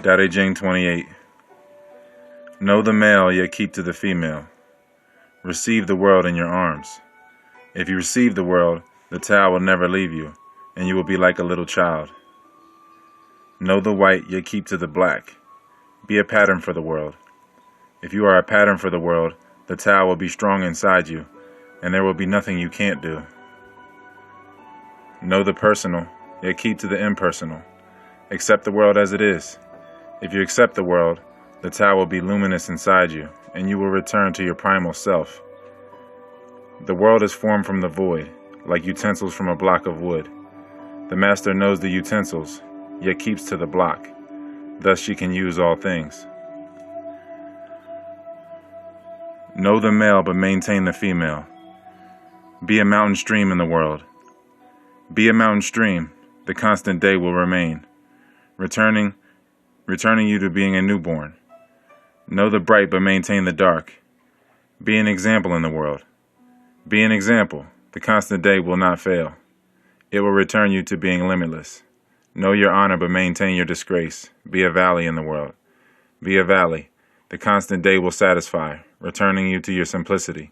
TAO Te Ching 28. Know the male, yet keep to the female. Receive the world in your arms. If you receive the world, the Tao will never leave you, and you will be like a little child. Know the white, yet keep to the black. Be a pattern for the world. If you are a pattern for the world, the Tao will be strong inside you, and there will be nothing you can't do. Know the personal, yet keep to the impersonal. Accept the world as it is. If you accept the world, the Tao will be luminous inside you, and you will return to your primal self. The world is formed from the void, like utensils from a block of wood. The master knows the utensils, yet keeps to the block. Thus she can use all things. Know the male, but maintain the female. Be a mountain stream in the world. Be a mountain stream, the constant day will remain, returning you to being a newborn. Know the bright, but maintain the dark. Be an example in the world. Be an example, the constant day will not fail. It will return you to being limitless. Know your honor, but maintain your disgrace. Be a valley in the world. Be a valley, the constant day will satisfy, returning you to your simplicity.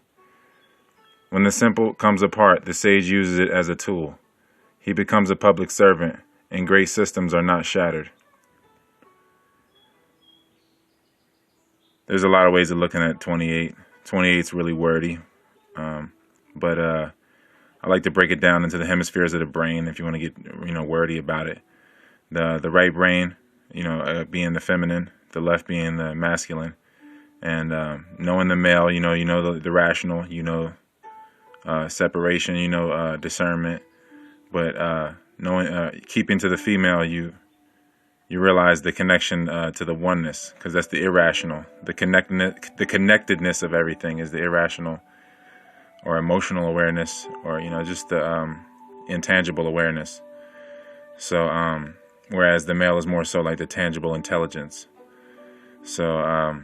When the simple comes apart, the sage uses it as a tool. He becomes a public servant, and great systems are not shattered. There's a lot of ways of looking at 28. 28 is really wordy, but I like to break it down into the hemispheres of the brain. If you want to get wordy about it, the right brain, being the feminine, the left being the masculine, and knowing the male, the rational, separation, discernment, but keeping to the female, you realize the connection to the oneness, because that's the irrational. The connectedness of everything is the irrational or emotional awareness, or just the intangible awareness. So whereas the male is more so like the tangible intelligence. So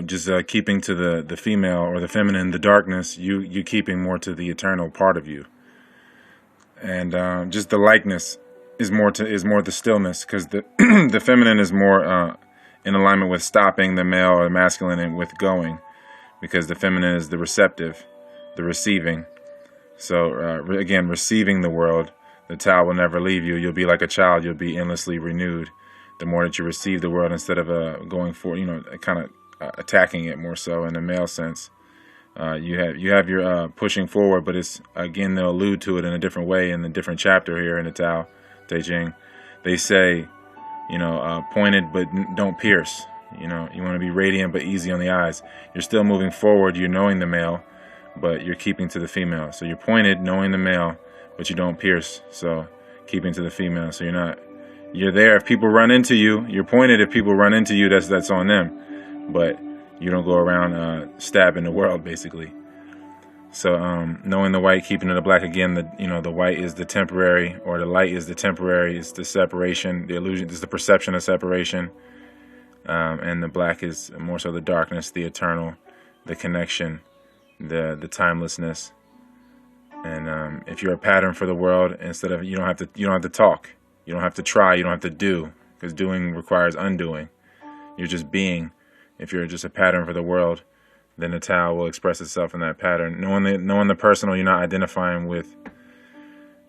just keeping to the female or the feminine, the darkness, you keeping more to the eternal part of you, and just the likeness is more the stillness, because the the feminine is more in alignment with stopping, the male or the masculine and with going, because the feminine is the receptive, the receiving. So again, receiving the world, the Tao will never leave you. You'll be like a child. You'll be endlessly renewed the more that you receive the world, instead of going for kind of attacking it more so in the male sense. You have your pushing forward, but it's, again, they'll allude to it in a different way in the different chapter here in the Tao Te Ching. They say, pointed but don't pierce. You want to be radiant but easy on the eyes. You're still moving forward. You're knowing the male, but you're keeping to the female. So you're pointed, knowing the male, but you don't pierce. So keeping to the female. So you're there. If people run into you, you're pointed. If people run into you, that's on them. But you don't go around stabbing the world, basically. So knowing the white, keeping to the black, again, the white is the temporary, or the light is the temporary. It's the separation, the illusion, it's the perception of separation. And the black is more so the darkness, the eternal, the connection, the timelessness. And if you're a pattern for the world, instead of, you don't have to talk, you don't have to try, you don't have to do, because doing requires undoing. You're just being. If you're just a pattern for the world, then the Tao will express itself in that pattern. Knowing the personal, you're not identifying with,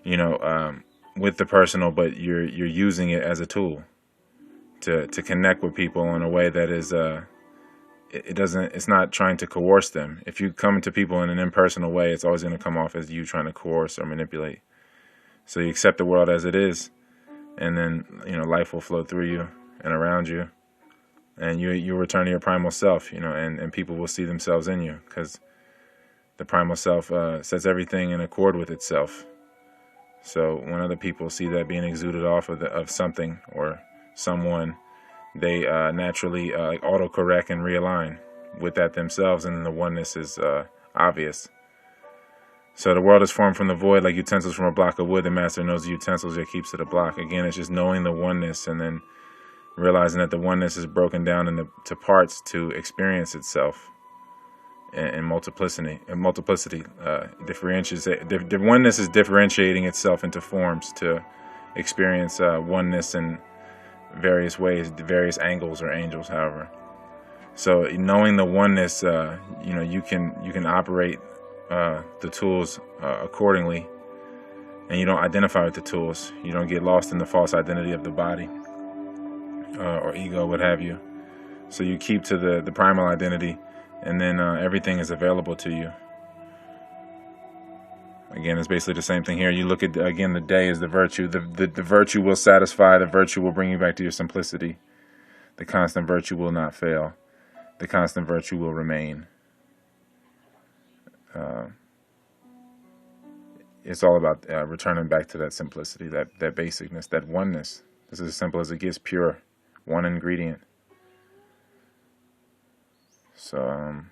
with the personal, but you're using it as a tool to connect with people in a way that is, it's not trying to coerce them. If you come to people in an impersonal way, it's always going to come off as you trying to coerce or manipulate. So you accept the world as it is, and then, life will flow through you and around you. And you return to your primal self, and people will see themselves in you, because the primal self sets everything in accord with itself. So when other people see that being exuded off of something or someone, they naturally autocorrect and realign with that themselves, and the oneness is obvious. So the world is formed from the void, like utensils from a block of wood. The master knows the utensils, that keeps to the block. Again, it's just knowing the oneness, and then realizing that the oneness is broken down into parts to experience itself in multiplicity. The oneness is differentiating itself into forms to experience oneness and various ways, various angles or angels, however. So knowing the oneness, you can operate the tools accordingly, and you don't identify with the tools. You don't get lost in the false identity of the body or ego, what have you. So you keep to the primal identity, and then everything is available to you. Again, it's basically the same thing here. You look at, again, the day is the virtue. The virtue will satisfy. The virtue will bring you back to your simplicity. The constant virtue will not fail. The constant virtue will remain. It's all about returning back to that simplicity, that basicness, that oneness. This is as simple as it gets, pure. One ingredient. So,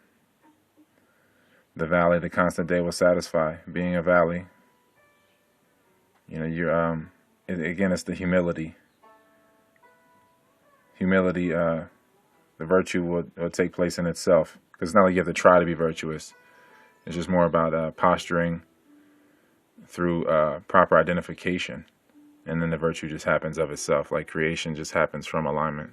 the valley, the constant day will satisfy. Being a valley, you're again, it's the humility. Humility, the virtue will take place in itself, because it's not like you have to try to be virtuous. It's just more about posturing through proper identification, and then the virtue just happens of itself, like creation just happens from alignment.